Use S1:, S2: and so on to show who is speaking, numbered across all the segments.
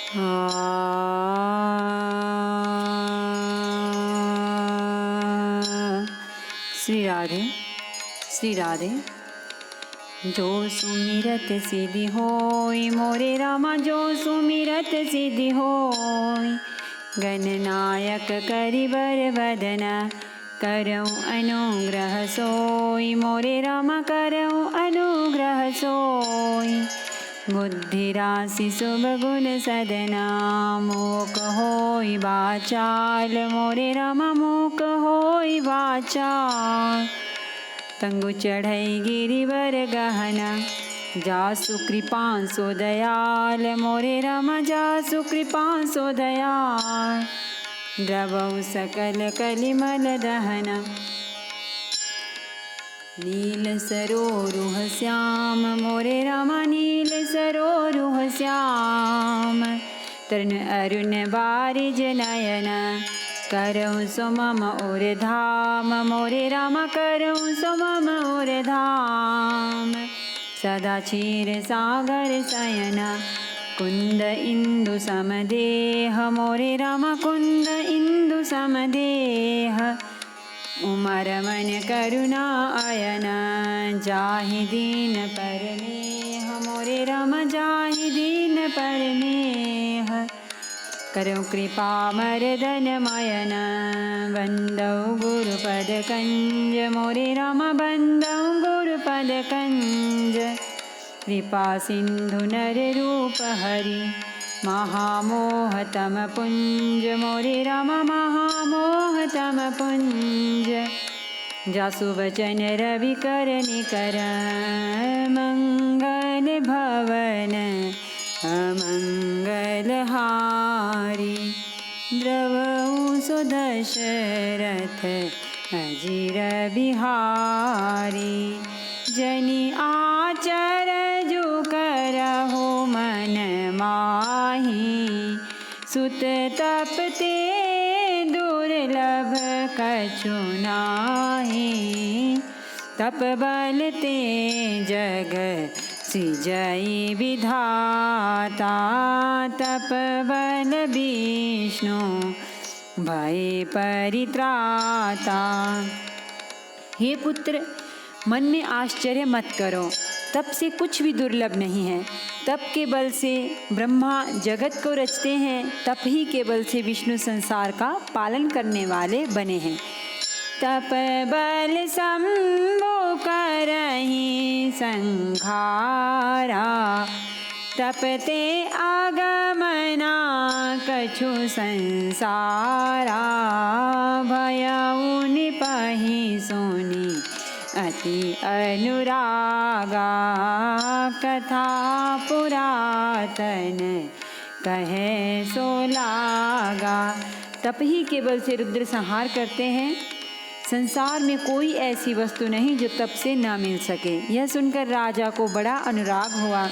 S1: श्री राधे श्री राधे। जो सुमिरत सिद्धि होय मोरे रामा, जो सुमिरत सिद्धि होय। गणनायक करिबर वदन, करऊँ अनुग्रह सोय मोरे रामा, करऊँ अनुग्रह सोय। बुद्धि राशि शुभ गुण सदना, मूक होय वाचाल मोरे रामा, मूक होय वाचाल। तंगु चढ़ई गिरिवर गहना, जासु कृपांसो दयाल मोरे रामा, जासु कृपांसो दयाल। द्रवौ सकल कलिमल दहना, नील सरोरुह श्याम मोरे रामा, नील सरोरुह श्याम। तरुण अरुण बारिज नयन, करऊँ सो मम और धाम मोरे रामा, करऊँ सो मम और धाम। सदा क्षीर सागर शयन, कुंद इंदु समदेह मोरे रामा, कुंद इंदु समदेह। उमर मन करुणा अयन, जाहि दीन परमेह मोरे रामा, जाहि दीन परमेह। करऊँ कृपा मर्दन मयन, बंदौ गुरुपद कंज मोरे रामा, बंदौ गुरुपद कंज। कृपा सिंधु नर रूप हरि, महामोहतम पुंज मोरे रामा, महामोहतम पुंज। जासु वचन रवि कर निकर, मंगल भवन अमंगल हारी। द्रवऊँ सो दशरथ अजिर बिहारी। जनि आचरजु करहु मन माही, सुत तपते दुर्लभ कछु नाहि। तप बल ते जग सृजई विधाता, तप बल विष्णु भय परित्राता। हे पुत्र, मन में आश्चर्य मत करो, तप से कुछ भी दुर्लभ नहीं है। तप के बल से ब्रह्मा जगत को रचते हैं, तप ही के बल से विष्णु संसार का पालन करने वाले बने हैं। तप बल शंभु करहि संहारा, तपते आगमना कछु संसारा। भयउ निपहि सोनि अति अनुरागा, कथा पुरातन कहे सो लागा। तप ही के बल से रुद्र संहार करते हैं। संसार में कोई ऐसी वस्तु नहीं जो तप से न मिल सके। यह सुनकर राजा को बड़ा अनुराग हुआ।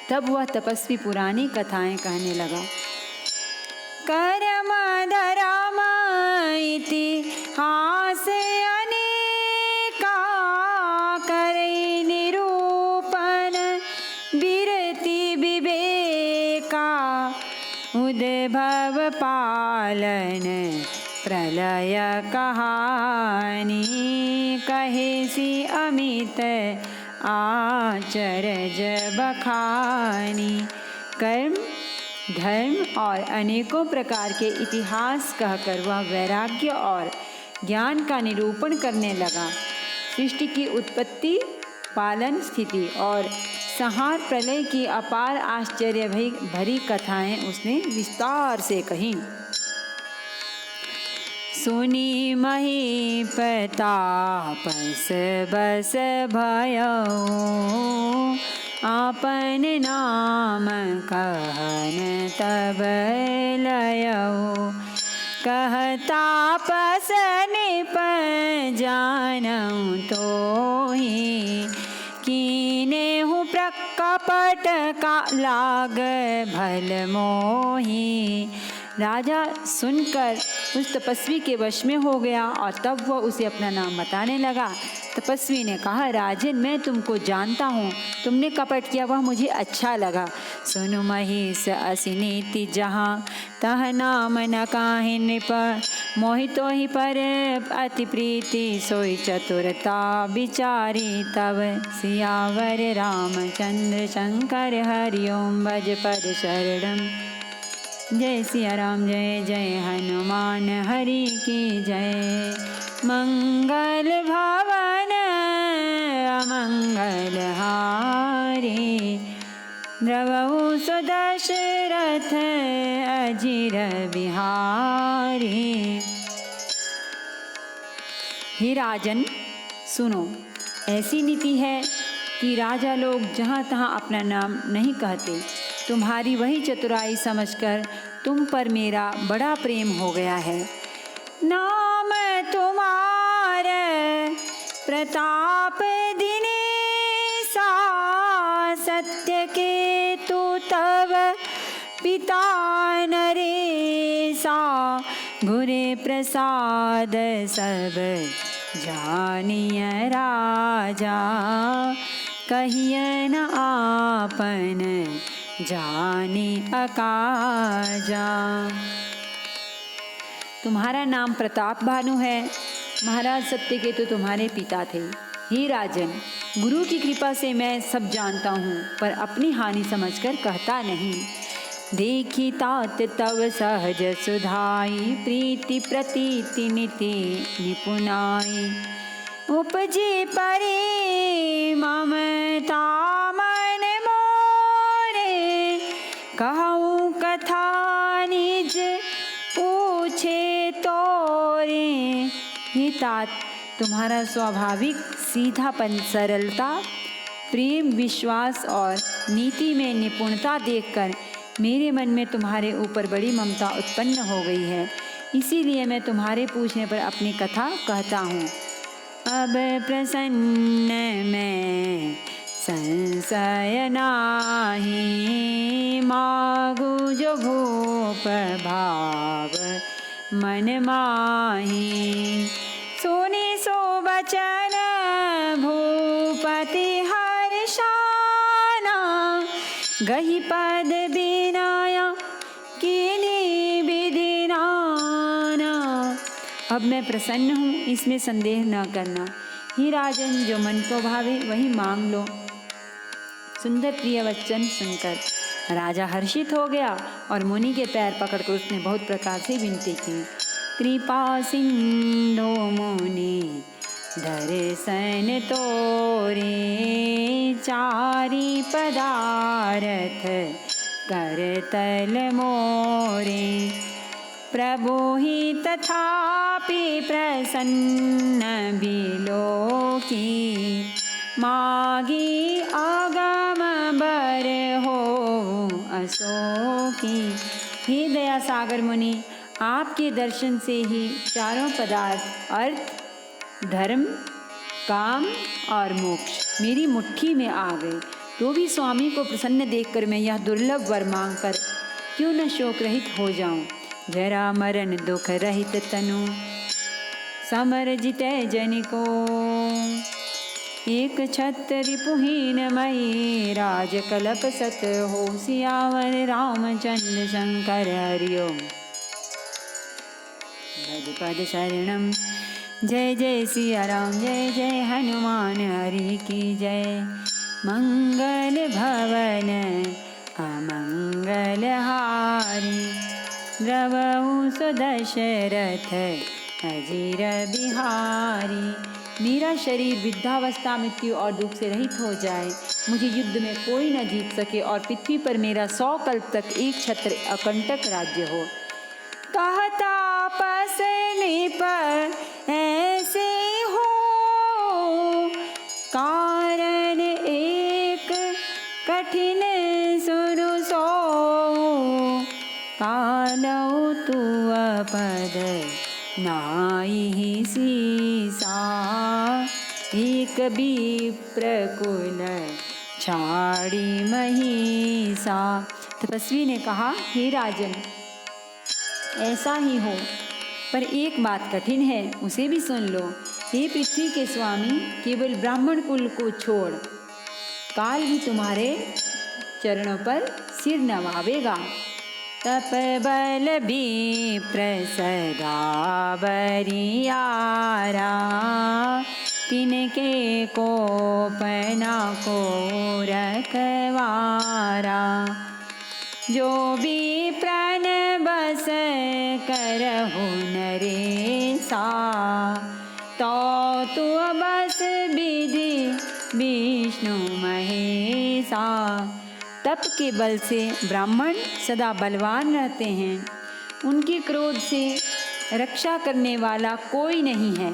S1: तब वह तपस्वी पुरानी कथाएं कहने लगा। कर्म धर्म इतिहास अनेका, करे निरूपण बिरति विवेका। उद्भव पालन प्रलय कहानी, कहेसी अमित आचरज बखानी। कर्म धर्म और अनेकों प्रकार के इतिहास कहकर वह वैराग्य और ज्ञान का निरूपण करने लगा। सृष्टि की उत्पत्ति, पालन, स्थिति और संहार प्रलय की अपार आश्चर्य भरी कथाएं उसने विस्तार से कही। सुनी महीपतापस बस भयउ, आपन नाम कहन तब लयउ। कहतापस निप जानऊ तोहि, कीनेहु प्रकपट का लाग भल मोहि। राजा सुनकर उस तपस्वी के वश में हो गया और तब वह उसे अपना नाम बताने लगा। तपस्वी ने कहा, राजन, मैं तुमको जानता हूँ, तुमने कपट किया वह मुझे अच्छा लगा। सुनु महेश असी नीति जहाँ, तह नाम न काहि नृप, मोहितो ही पर अति प्रीति, सोई चतुरता विचारी तब, सियावर रामचंद्र शंकर हरि ओम भज पद शरणम। जय सिया राम, जय जय हनुमान हरि की जय। मंगल भवन अमंगल हारी, द्रवहु सुदशरथ अजिर बिहारी। हे राजन, सुनो, ऐसी नीति है कि राजा लोग जहाँ तहाँ अपना नाम नहीं कहते। तुम्हारी वही चतुराई समझकर तुम पर मेरा बड़ा प्रेम हो गया है। नाम तुम्हारे प्रताप दिनेसा, सत्य के तू तब पिता नरेसा, गुरे प्रसाद सब जानिय राजा, कहिए न आपन जाने अकाजा। तुम्हारा नाम प्रताप भानु है। महाराज सत्यकेतु तुम्हारे पिता थे। हे राजन, गुरु की कृपा से मैं सब जानता हूँ, पर अपनी हानि समझकर कहता नहीं। देखी तात तव सहज सुधाई, प्रीति प्रतीति नीति निपुनाई, उपजे परे ममता मन मोरे, कहूँ कथा निज पूछे तोरे। हे तात, तुम्हारा स्वाभाविक सीधापन, सरलता, प्रेम, विश्वास और नीति में निपुणता देखकर मेरे मन में तुम्हारे ऊपर बड़ी ममता उत्पन्न हो गई है। इसीलिए मैं तुम्हारे पूछने पर अपनी कथा कहता हूँ। अब प्रसन्न मैं संशय नाही, मागु जो भूप भाव मन माही। सुनि सो बचन भूपति हर्षाना, गहि पद बिनाया कीनी विधि नाना। अब मैं प्रसन्न हूँ, इसमें संदेह न करना। हे राजन, जो मन को भावे वही मांग लो। सुंदर प्रिय वचन सुनकर राजा हर्षित हो गया और मुनि के पैर पकड़कर उसने बहुत प्रकार से विनती की। कृपा सिंधु मुनि दर्शन तोरे, चारि पदारथ करतल मोरे। प्रभु ही तथापि प्रसन्न बिलोकी, मागी आगम बर हो अशोकी। हे दया सागर मुनि, आपके दर्शन से ही चारों पदार्थ अर्थ, धर्म, काम और मोक्ष मेरी मुट्ठी में आ गए। तो भी स्वामी को प्रसन्न देखकर मैं यह दुर्लभ वर मांगकर क्यों न शोक रहित हो जाऊं। जरा मरण दुख रहित तनु, समर जितै जन को। एक छत्र रिपुहीन मई, राज कलप सत हो। सियावर रामचंद्र शंकर हरि ओम भज पद शरणम। जय जय सिया राम, जय जय हनुमान हरि की जय। मंगल भवन अमंगल हारी, द्रवहु सुदशरथ अजिर बिहारी। मेरा शरीर वृद्धावस्था, मृत्यु और दुख से रहित हो जाए, मुझे युद्ध में कोई न जीत सके और पृथ्वी पर मेरा 100 कल्प तक एक छत्र अकंटक राज्य हो। कहता आपस निप ऐसे हो, कारण एक कठिन सुनु सो। कालौ तुअ पद नाहि सीसा, एक विप्र कुल छाड़ी महिषा। तपस्वी ने कहा, हे राजन, ऐसा ही हो। पर एक बात कठिन है, उसे भी सुन लो। हे पृथ्वी के स्वामी, केवल ब्राह्मण कुल को छोड़ काल भी तुम्हारे चरणों पर सिर नवावेगा। तप बल विप्र सदा बरियारा, तिनके कोपना को रखवारा। जो भी प्राण बस करहु नरेसा, तो तू बस विधि विष्णु महेशा। तप के बल से ब्राह्मण सदा बलवान रहते हैं, उनके क्रोध से रक्षा करने वाला कोई नहीं है।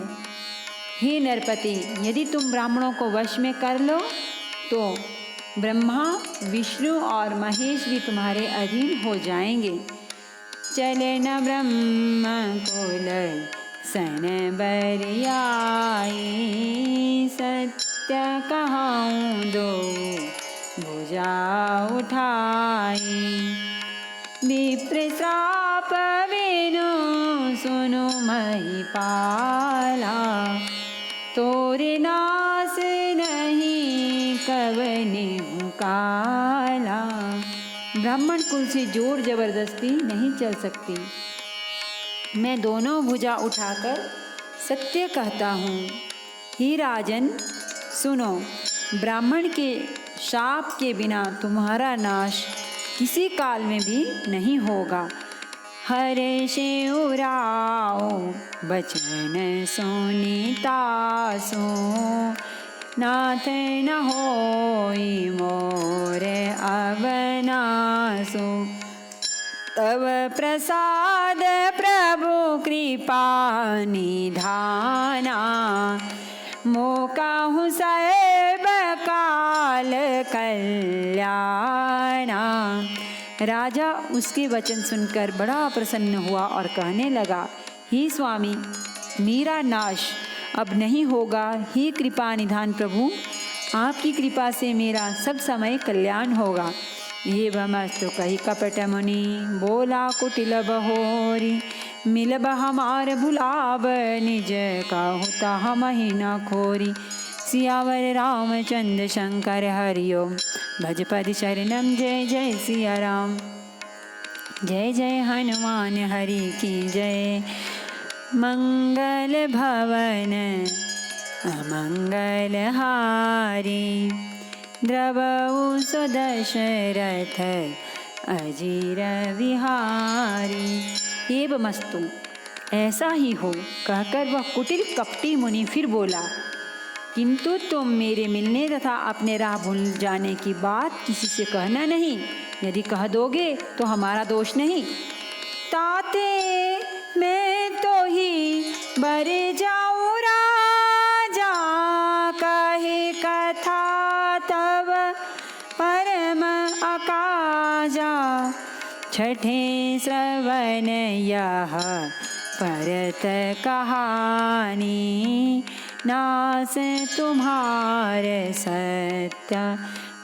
S1: हे नरपति, यदि तुम ब्राह्मणों को वश में कर लो तो ब्रह्मा, विष्णु और महेश भी तुम्हारे अधीन हो जाएंगे। चले न ब्रह्म कुल सन बरियाई, सत्य कहाऊँ दो भुजा उठाई। विप्र श्राप वेनु सुनु महिपाला, तोरे नास नहीं कवने काला। ब्राह्मण कुल से जोर जबरदस्ती नहीं चल सकती। मैं दोनों भुजा उठाकर सत्य कहता हूँ। हे राजन सुनो, ब्राह्मण के शाप के बिना तुम्हारा नाश किसी काल में भी नहीं होगा। हरे से उराओ बचन सुनीता सो, नाथ न होई मोरे अवनासो। तब प्रसाद प्रभु कृपा निधाना, मोकाहु सर्व काल कल्याणा। राजा उसके वचन सुनकर बड़ा प्रसन्न हुआ और कहने लगा, हे स्वामी, मेरा नाश अब नहीं होगा। हे कृपा निधान प्रभु, आपकी कृपा से मेरा सब समय कल्याण होगा। ये बमस्तु कही कपट मुनि, बोला कुटिल बहोरी। मिलब हमार भुलाब, निज काहुता हम ही न खोरी। सियावर रामचंद्र शंकर हरिओम, भजपति शरणम जय जय सिया राम। जय जय हनुमान हरि की जय। मंगल भवन अमंगल हारी, द्रवऊ सुदशरथ अजीर विहारी। एवमस्तु, ऐसा ही हो कहकर वह कुटिल कपटी मुनि फिर बोला, किंतु तुम मेरे मिलने तथा अपने राह भूल जाने की बात किसी से कहना नहीं। यदि कह दोगे तो हमारा दोष नहीं। ताते मैं तो ही बर जाऊं राजा, कहे कथा तब परम अकाजा। छठे श्रवण यह परत कहानी, नास तुम्हारे सत्य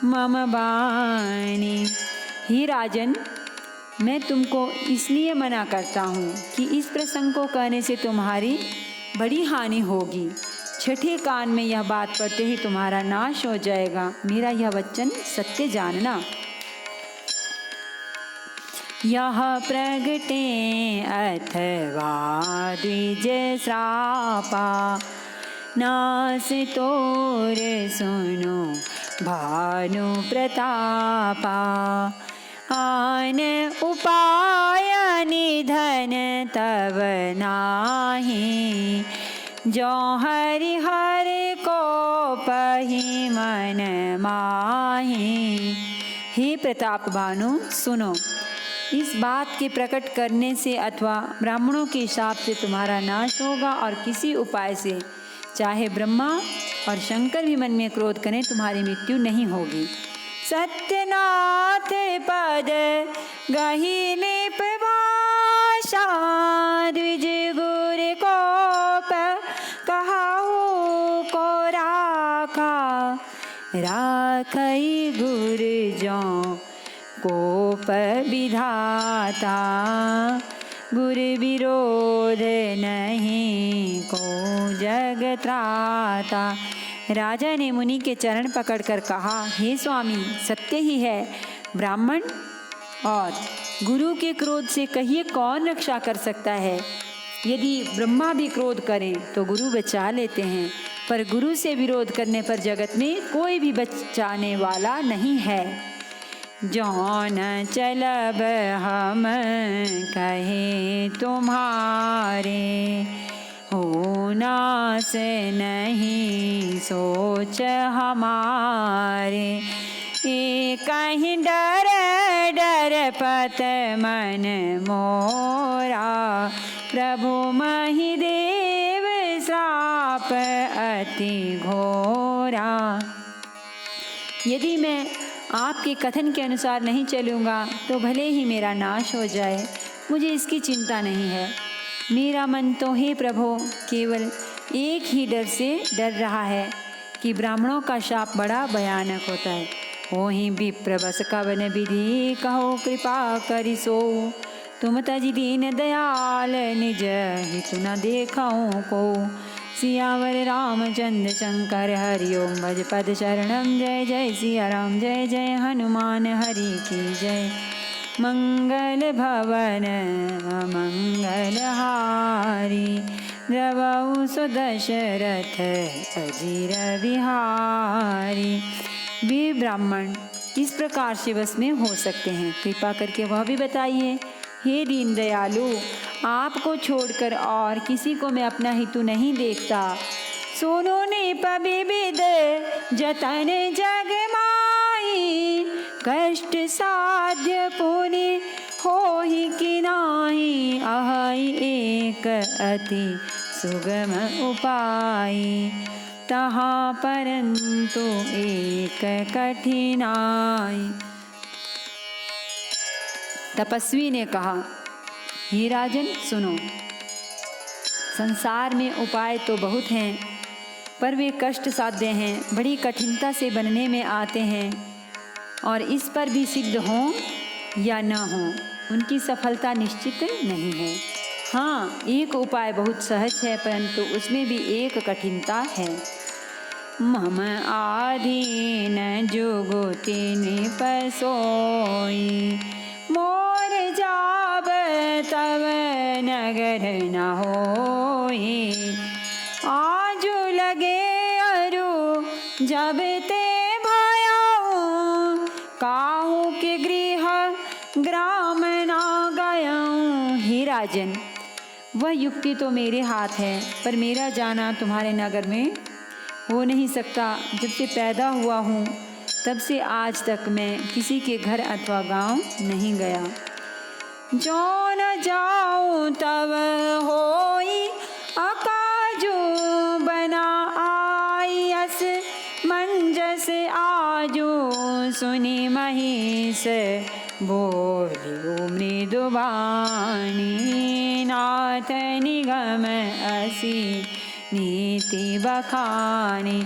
S1: मम बानी। ही राजन, मैं तुमको इसलिए मना करता हूँ कि इस प्रसंग को कहने से तुम्हारी बड़ी हानि होगी। छठे कान में यह बात पड़ते ही तुम्हारा नाश हो जाएगा। मेरा यह वचन सत्य जानना। यह प्रगटे अथवा द्विज श्रापा, नास तोर सुनो भानु प्रतापा। आन उपाय निधन तब नाही, जो हरि हर को पही मन माही। हे प्रताप भानु सुनो, इस बात के प्रकट करने से अथवा ब्राह्मणों के शाप से तुम्हारा नाश होगा और किसी उपाय से, चाहे ब्रह्मा और शंकर भी मन में क्रोध करें, तुम्हारी मृत्यु नहीं होगी। सत्यनाथ पद गही लेप भाषा, द्विज गुर कोप कहाहु को राखा। राखई गुर जो कोप विधाता, गुरु विरोध नहीं को जग त्राता। राजा ने मुनि के चरण पकड़कर कहा, हे स्वामी, सत्य ही है, ब्राह्मण और गुरु के क्रोध से कहिए कौन रक्षा कर सकता है। यदि ब्रह्मा भी क्रोध करें तो गुरु बचा लेते हैं, पर गुरु से विरोध करने पर जगत में कोई भी बचाने वाला नहीं है। जौन चलब हम कहे तुम्हारे, होना से नहीं सोच हमारे। कहीं डर डर पत मन मोरा, प्रभु महिदेव श्राप अति घोरा। यदि मैं आपके कथन के अनुसार नहीं चलूँगा तो भले ही मेरा नाश हो जाए, मुझे इसकी चिंता नहीं है। मेरा मन तो हे प्रभु केवल एक ही डर से डर रहा है कि ब्राह्मणों का शाप बड़ा भयानक होता है। ओहि विप्र बस कवन विधि, कहो कृपा करिसो। तुम तजि दीन दयाल, निज हितु न देखऊँ को। सियावर रामचंद्र शंकर, हरि ओम भज पद शरणम। जय जय सिया राम, जय जय हनुमान हरि की जय। मंगल भवन मंगल हारी, द्रवऊ सुदशरथ अजीर बिहारी। वे ब्राह्मण किस प्रकार से वश में हो सकते हैं, कृपा करके वह भी बताइए। हे दीन दयालु, आपको छोड़कर और किसी को मैं अपना हितु नहीं देखता। सोनो ने पविविद जतन जग माही, कष्ट साध्य पुण्य हो ही कि नाही। अहि एक अति सुगम उपाय, तहाँ परंतु एक कठिनाई। तपस्वी ने कहा, हे राजन सुनो, संसार में उपाय तो बहुत हैं, पर वे कष्ट साध्य हैं, बड़ी कठिनता से बनने में आते हैं, और इस पर भी सिद्ध हों या न हों, उनकी सफलता निश्चित नहीं है। हाँ, एक उपाय बहुत सहज है, परंतु उसमें भी एक कठिनता है। मम आधीन जुगुति निपसोई, मोर जाब तब नगर न होई। आजु लगे अरु जब ते भयाऊँ, काहू के गृह ग्राम ना गयाऊँ। हे राजन, वह युक्ति तो मेरे हाथ है, पर मेरा जाना तुम्हारे नगर में हो नहीं सकता। जब से पैदा हुआ हूँ तब से आज तक मैं किसी के घर अथवा गांव नहीं गया। जो न जाऊँ तब होई अकाजू, बना आयस मंजस आजू। सुनी महिष बोलियो मृदुबानी, नाथ निगम असी नीति बखानी।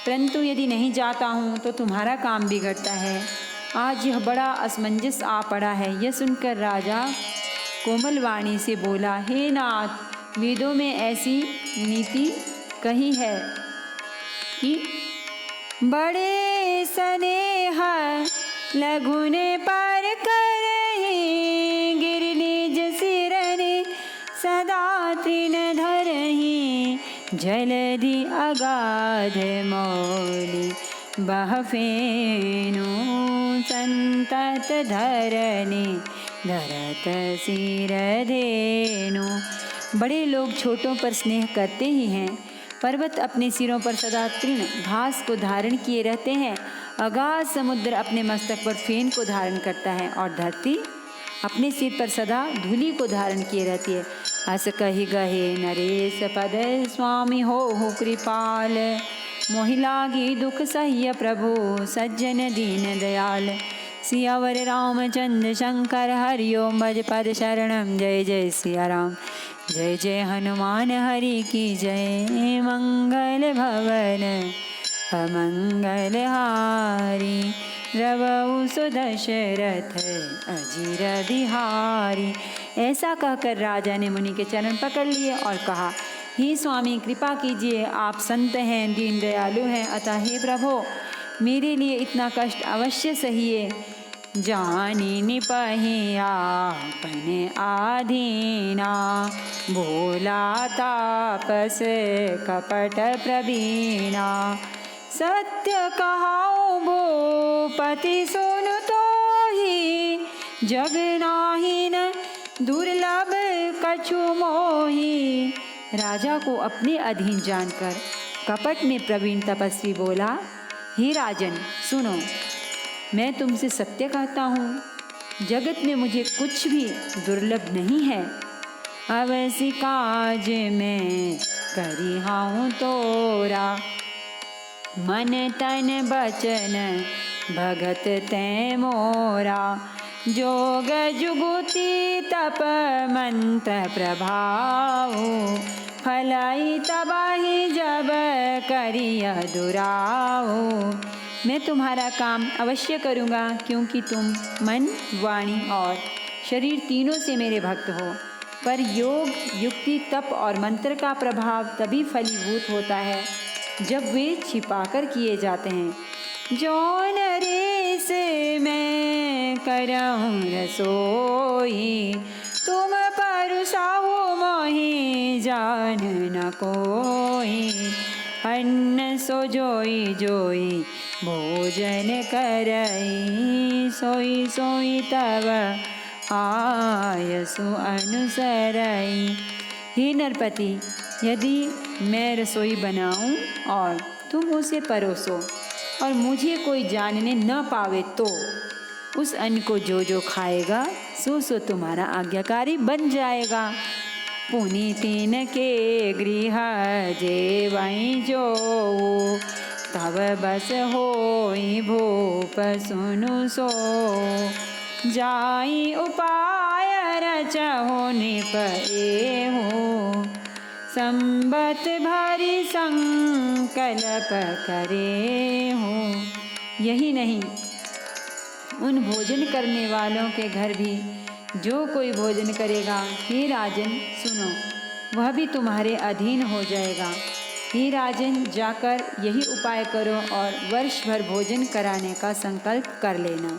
S1: परंतु यदि नहीं जाता हूँ तो तुम्हारा काम बिगड़ता है। आज यह बड़ा असमंजस आ पड़ा है। यह सुनकर राजा कोमल वाणी से बोला, हे नाथ, वेदों में ऐसी नीति कही है कि बड़े स्नेह लघुने पर करही, गिर निज सिरने सदा तृण धरही। जलधि अगाध मौलि बह फेनु, संतत धरनी धरत सिर धेनु। बड़े लोग छोटों पर स्नेह करते ही हैं। पर्वत अपने सिरों पर सदा तृण घास को धारण किए रहते हैं। अगाध समुद्र अपने मस्तक पर फेन को धारण करता है, और धरती अपने सिर पर सदा धूलि को धारण किए रहती है। अस कही गहे नरेश पद, स्वामी हो कृपाल। मोहि लागी दुख सह्य प्रभु, सज्जन दीन दयाल। सियावर रामचंद्र शंकर, हरि ओम भज पद शरणम। जय जय सिया राम, जय जय हनुमान हरि की जय। मंगल भवन अमंगल हारी, द्रवौ सो दशरथ अजीर बिहारी। ऐसा कहकर राजा ने मुनि के चरण पकड़ लिए और कहा, हे स्वामी कृपा कीजिए, आप संत हैं, दीन दयालु हैं, अतः हे प्रभो मेरे लिए इतना कष्ट अवश्य सहिए। जानी निपहि आपने आधीना, भोला तापस कपट प्रवीणा। सत्य कहाऊं भूपति सुनु तोहि, जग नाहिन दुर्लभ कछु मोहि। राजा को अपने अधीन जानकर कपट में प्रवीण तपस्वी बोला, हे राजन सुनो, मैं तुमसे सत्य कहता हूँ, जगत में मुझे कुछ भी दुर्लभ नहीं है। अवश्य काज में करिहाऊं तोरा, मन तन बचन भगत तै मोरा। जोग जुगुति तप मंत्र प्रभाव, फलाई तबाही जब करिया दुराओ। मैं तुम्हारा काम अवश्य करूँगा, क्योंकि तुम मन, वाणी और शरीर तीनों से मेरे भक्त हो। पर योग, युक्ति, तप और मंत्र का प्रभाव तभी फलीभूत होता है जब वे छिपाकर किए जाते हैं। जौन रेस मैं करऊँ रसोई, तुम परुसाहु मोहि जान न कोई। अन्न सो जोई जोई भोजन करई, सोई सोई तव आयसु अनुसरई। हे नरपति, यदि मैं रसोई बनाऊं और तुम उसे परोसो और मुझे कोई जानने न पावे, तो उस अन्न को जो जो खाएगा सो तुम्हारा आज्ञाकारी बन जाएगा। पुनीतिन के गृह जेवई जो, तब बस होई भूप सुनु सो। जाई उपाय रचहु निपए हो, संबत भरी संकल्प करे हो। यही नहीं, उन भोजन करने वालों के घर भी जो कोई भोजन करेगा, हे राजन सुनो, वह भी तुम्हारे अधीन हो जाएगा। हे राजन, जाकर यही उपाय करो और वर्ष भर भोजन कराने का संकल्प कर लेना।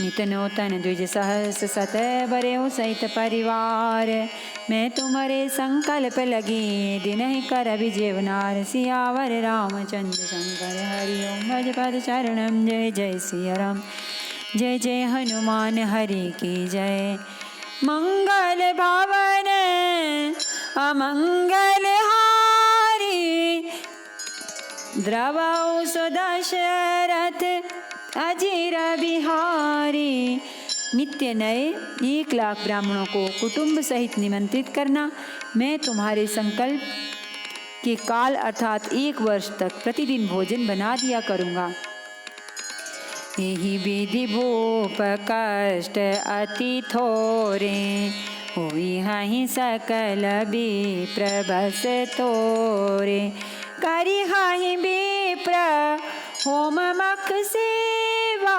S1: नित नूतन द्विज सहस सत बरेऊ सहित परिवार, मैं तुम्हारे संकल्प लगी दिन ही कर विजेवनार। सियावर रामचंद्र शंकर हरि ओम, भज पद चरणम। जय जय सिया राम, जय जय हनुमान हरि की जय। मंगल भवन अमंगल हारी, द्रवौ सो दशरथ अजीर बिहारी। नित्य नए 1 लाख ब्राह्मणों को कुटुंब सहित निमंत्रित करना। मैं तुम्हारे संकल्प के काल अर्थात 1 वर्ष तक प्रतिदिन भोजन बना दिया करूँगा। यही विधि भूप कष्ट अति थोरे, हुई हहि सकल विप्र बस तोरे। करि हहि विप्र होम मख सेवा,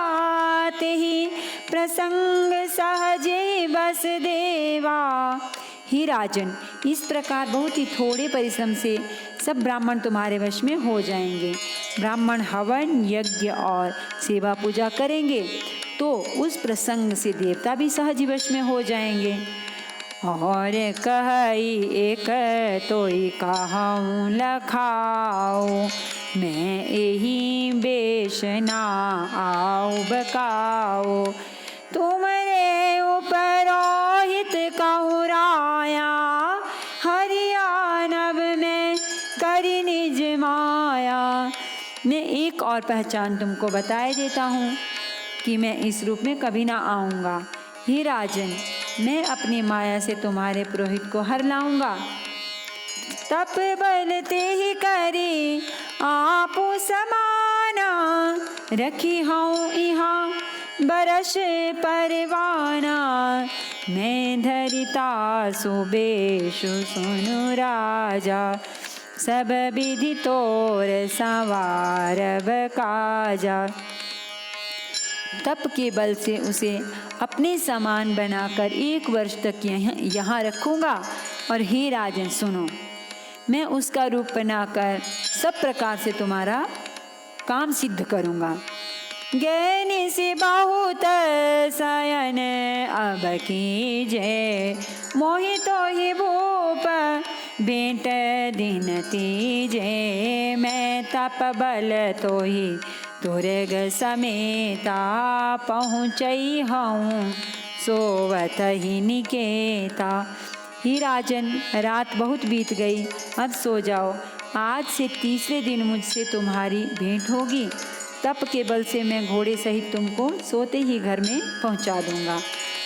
S1: तेहि प्रसंग सहजे बस देवा। हे राजन, इस प्रकार बहुत ही थोड़े परिश्रम से सब ब्राह्मण तुम्हारे वश में हो जाएंगे। ब्राह्मण हवन, यज्ञ और सेवा पूजा करेंगे तो उस प्रसंग से देवता भी सहज वश में हो जाएंगे। और कहई एक तोई कहूँ लखाओ, मैं यही बेश ना आओ बकाओ। तुमरे उपरोहित कहूँ राया, हरियाणव में करी निज माया। मैं एक और पहचान तुमको बताए देता हूँ कि मैं इस रूप में कभी ना आऊँगा। हे राजन, मैं अपनी माया से तुम्हारे पुरोहित को हर लाऊंगा। तप बल ते ही करी आपो समाना, रखी हूँ यहाँ बरस परवाना। मैं धरिता सुबेशु सुनु राजा, सब विधि तोर संवारब काजा। तप के बल से उसे अपने समान बनाकर 1 वर्ष तक यहाँ रखूँगा। और हे राजन सुनो, मैं उसका रूप बनाकर सब प्रकार से तुम्हारा काम सिद्ध करूँगा। ज्ञानी से बहुत सयन अब कीजे, मोहि तो ही भूप बेट दिन तीजे। मैं तप बल तो ही तुरग समेता, पहुँचई हूँ सोवत ही निकेता। ही राजन, रात बहुत बीत गई, अब सो जाओ। आज से 3रे दिन मुझसे तुम्हारी भेंट होगी। तप के बल से मैं घोड़े सहित तुमको सोते ही घर में पहुंचा दूंगा।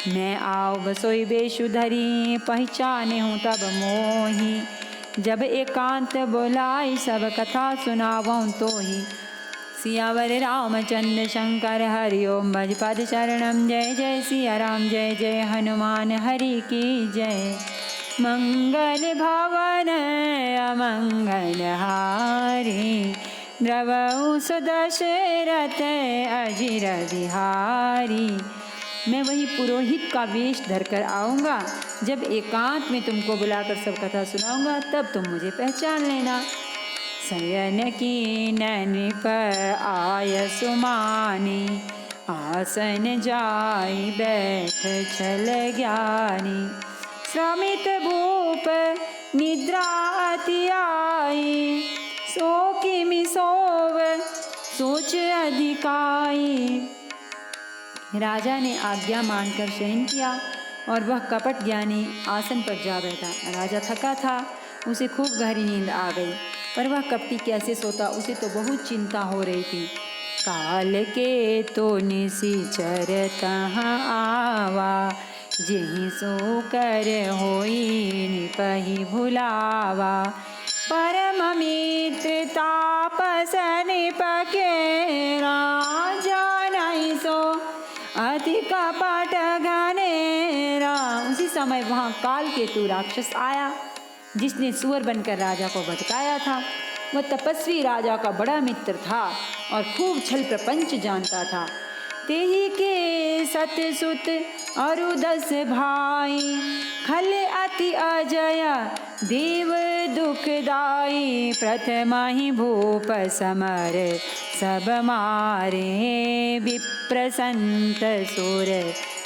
S1: मैं आओ बसोई बेशुधरी, पहचाने हूँ तब मोही। जब एकांत बोलाई सब कथा सुनावूँ तो ही। सियावर रामचंद्र शंकर हरि ओम। भजपद शरणम। जय जय सिया राम, जय जय हनुमान हरि की जय। मंगल भवन अमंगल हारी, द्रवहु सुदशरथ अजिर बिहारी। मैं वही पुरोहित का वेश धरकर आऊँगा। जब एकांत में तुमको बुलाकर सब कथा सुनाऊँगा तब तुम मुझे पहचान लेना। शयन की नृप आय सुमानी, आसन जाई बैठ छल ज्ञानी। श्रमित भूप निद्रा अति आई, सो किमि सोव सोच अधिकाई। राजा ने आज्ञा मानकर शयन किया और वह कपट ज्ञानी आसन पर जा बैठा। राजा थका था, उसे खूब गहरी नींद आ गई, पर वह कपटी कैसे सोता, उसे तो बहुत चिंता हो रही थी। काल के तो निशिचर तहाँ आवा, जेहि सो कर होई निपहि भुलावा। परम मित्र तापस निप केरा, जानहि सो अति कपट घनेरा। उसी समय वहाँ काल केतु राक्षस आया, जिसने सुअर बनकर राजा को भटकाया था। वह तपस्वी राजा का बड़ा मित्र था और खूब छल प्रपंच जानता था। तेहि के सत सुत अरु 10 भाई, खल अति अजय देव दुखदाई। प्रथम ही भूप समर सब मारे, विप्र संत सुर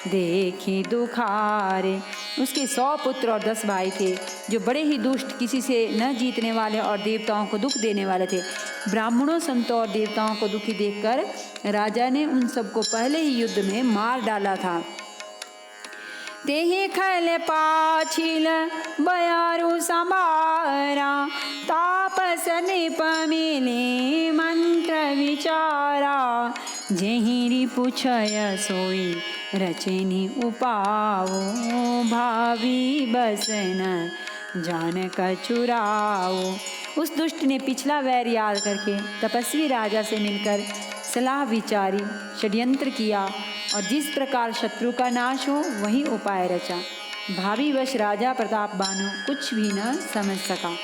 S1: देखी दुखारे। उसके 100 पुत्र और 10 भाई थे, जो बड़े ही दुष्ट, किसी से न जीतने वाले और देवताओं को दुख देने वाले थे। ब्राह्मणों, संतों और देवताओं को दुखी देखकर राजा ने उन सबको पहले ही युद्ध में मार डाला था। तेहि खल पाछिल बयारु संभारा, तापस निप मिले मंत्र विचारा। जेहि रिपुछय सोई रचनि उपाओ, भावी बसन जान कछुराओ। उस दुष्ट ने पिछला वैर याद करके तपस्वी राजा से मिलकर सलाह विचारी, षड्यंत्र किया और जिस प्रकार शत्रु का नाश हो वही उपाय रचा। भावी वश राजा प्रताप बानो कुछ भी न समझ सका।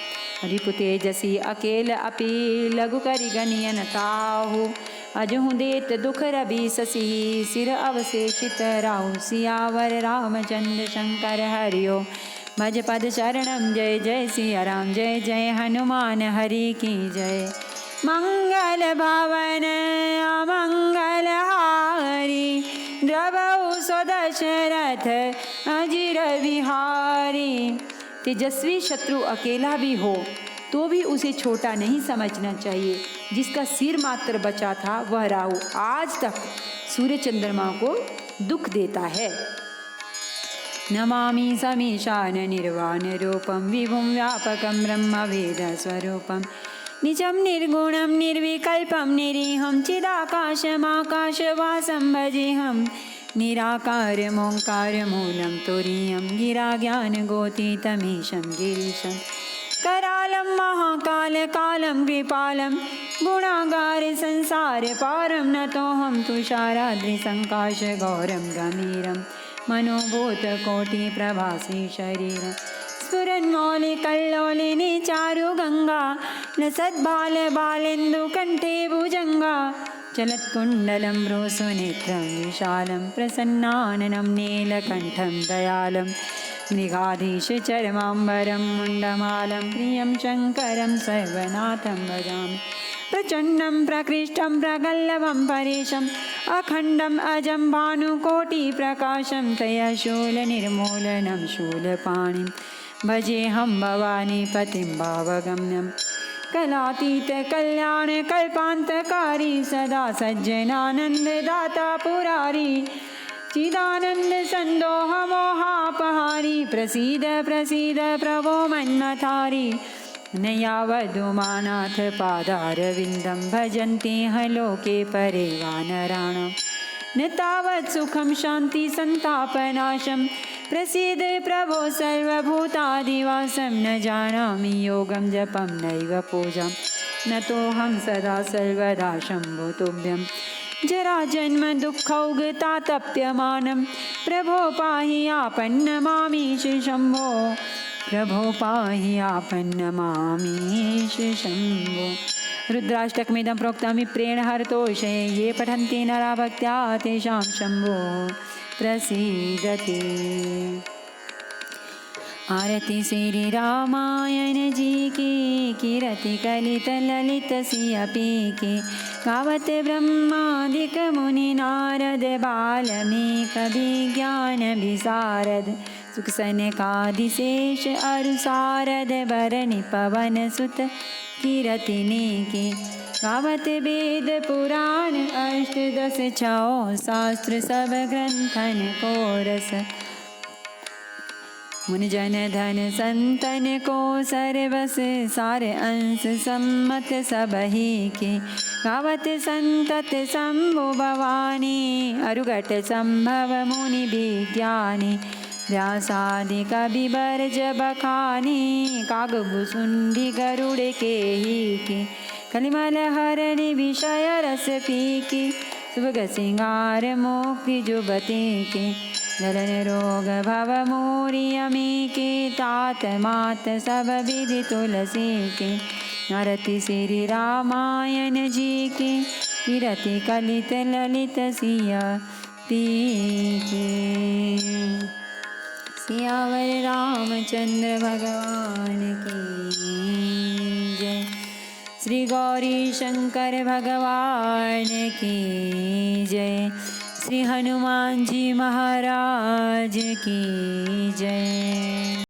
S1: रिपु तेजसी अकेल अपि लघु करि गनियन ताहु, अजहु देत दुख रवि शशि सिर अवशेषित राहु। सियावर रामचंद्र शंकर हरिओ। भज पद शरणम। जय जय सिया राम, जय जय हनुमान हरि की जय। मंगल भवन अमंगल हारी, द्रवहु सुदशरथ अजिर बिहारी। तेजस्वी शत्रु अकेला भी हो तो भी उसे छोटा नहीं समझना चाहिए। जिसका सिर मात्र बचा था वह राहु आज तक सूर्य चंद्रमा को दुख देता है। नमामि समीशान निर्वाण रूपम, विभुम व्यापकम ब्रह्म वेद स्वरूपम। निजं निर्गुणं निर्विकल्पं निरीहं, चिदाकाशमाकाशवासं भजेऽहं। निराकारमोङ्कारमूलं तुरीयं, गिराज्ञानगोतीतमीशं गिरीशं। करालं महाकालकालं कृपालं, गुणागार संसार पारं। नतोऽहं तुषाराद्रिसङ्काशगौरं गम्भीरं, मनोभूतकोटिप्रभासी शरीरं। स्फुरन्मौलिकल्लोलिनी चारुगङ्गा, लसद्बालबालेन्दुकण्ठे भुजङ्गा। चलत्कुण्डलं भ्रूसुनेत्रं विशालं प्रसन्नाननं नीलकण्ठं दयालं मृगाधीशचर्माम्बरं मुण्डमालं प्रियं शङ्करं सर्वनाथं भजामि प्रचण्डं प्रकृष्टं प्रगल्लभं परेशम् अखण्डम् अजं भानुकोटिप्रकाशं तयशूलनिर्मूलनं शूलपाणिं भजेऽहं भवानीपतिं भावगम्यं कलातीतकल्याणकल्पान्तकारी सदा सज्जनानन्ददाता पुरारी चिदानन्दसन्दोहमोहापहारी प्रसीद प्रसीद प्रभो मन्मथारी न यावदुमानाथ पादारविन्दं भजन्ते ह लोके परे वानराणां न तावत् सुखं शान्तिसन्तापनाशं प्रसीद प्रभो सर्वभूतादिवासं न जानामि योगं जपं नैव पूजां नतोऽहं सदा सर्वदा शम्भो तुभ्यं जराजन्म दुःखौगतातप्यमानं प्रभो पाहि आपन्नमामीश शम्भो प्रभो पाहि आपन्नमामीश शम्भो रुद्राष्टकमिदं प्रोक्तं विप्रेण हरतोषे ये पठन्ति नरा भक्त्या तेषां शम्भो प्रसीदति। आरती श्री रामायण जी की कीरति कलित ललित सियपी की गावत ब्रह्मादिक मुनि नारद बाल्मीक विज्ञान विशारद सुख सनकादिशेष अरुसारद भरनि पवन सुत कीरतिने की गावत वेद पुराण अष्टदश छौ शास्त्र सब ग्रंथन को रस मुनि जन धन संतन को सर्वस सारे अंश सम्मत सबही के गावत संतत शंभु भवानी अरुगट संभव मुनि विज्ञानी व्यासादि कवि बरज बखानी कागभुसुंडी गरुड़ के ही के कलिमल हरणि विषय रस पीकी सुभग सिंगार मोक्ति जुबते के गलन रोग भव मोरियमी के तात मात सब विधि तुलसी के आरती श्री रामायण जी के कीरति कलित ललित सिया पी के सियावर रामचंद्र भगवान की जय। श्री गौरी शंकर भगवान की जय। श्री हनुमान जी महाराज की जय।